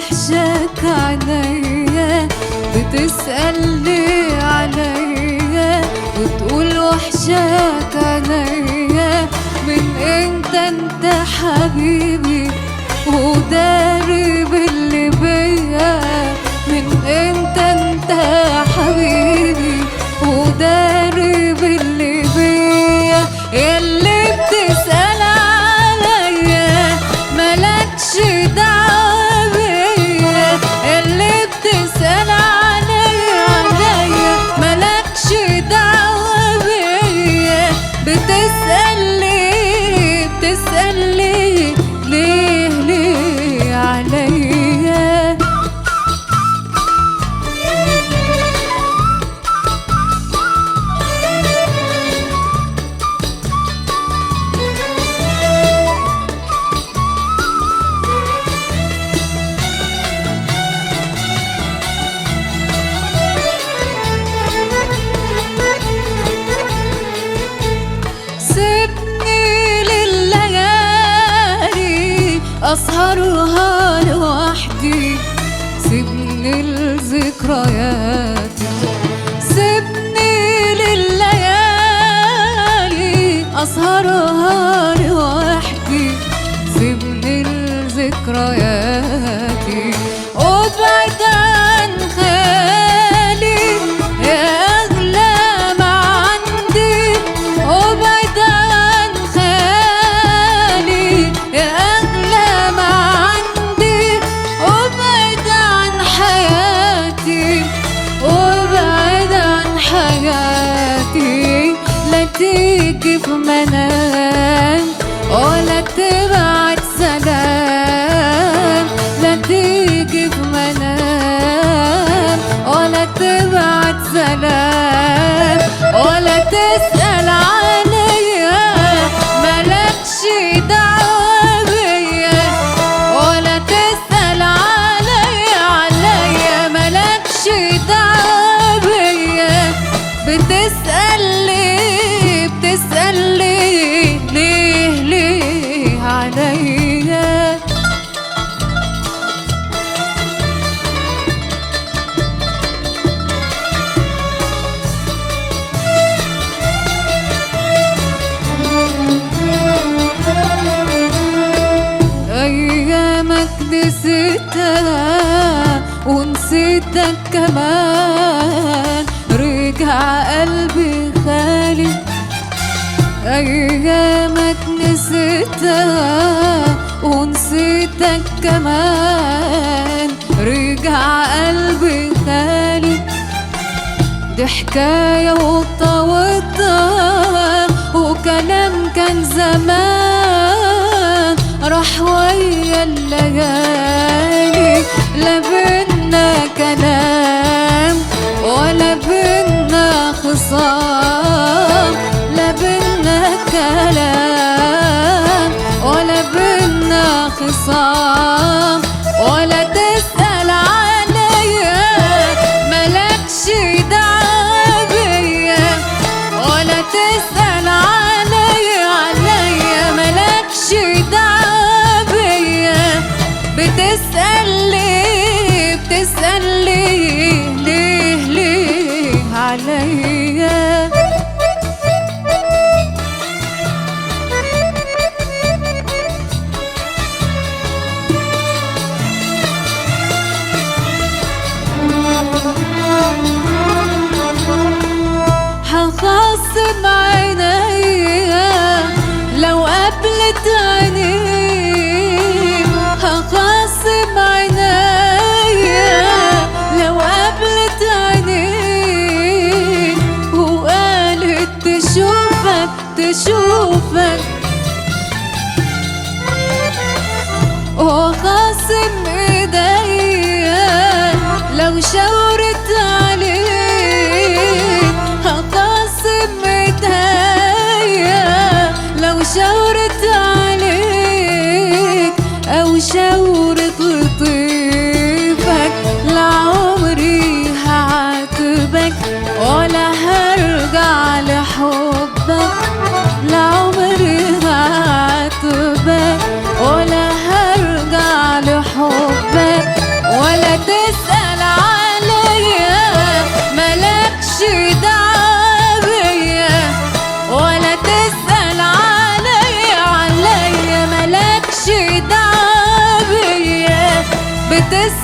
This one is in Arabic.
وحشاك عينيا، بتسألني عليا وتقول وحشاك عينيا. من امتى انت حبيبي وداري باللي بيا؟ من امتى انت حبيبي وداري باللي بيا؟ ياللي بتسأل عليا مالكش دعوة بيا، ياللي بتسأل عليا مالكش دعوة بيا. بتسألني ليه عليا؟ أسهرها لوحدي، سيبني لذكرياتي، سيبني لليالي. أسهرها لوحدي، سيبني لذكرياتي. وابعد عن خيالي يا أغلى ما عندي، وابعد عن خيالي يا أغلى ما عندي. وابعد عن حياتي، وابعد عن حياتي. لا تيجي في منام ولا تبعت سلام، لا تيجي في منام ولا تبعت سلام، ولا تسأل عليا مالكش دعوة بيا، ولا تسأل عليا مالكش دعوة بيا. بتسألني ليه عليا؟ أيامك نسيتها ونسيتك كمان، رجع قلبي خالي. أيامك نسيتها ونسيتك كمان، رجع قلبي خالي. دي حكاية وطوتها وكلام كان زمان، راح ويا الليالي. لا بينا كلام ولا بينا خصام، لا بينا كلام ولا بينا خصام. ولا تسأل عليا مالكش دعوة بيا، ولا تسأل عليا مالكش دعوة بيا. بتسأل تسأل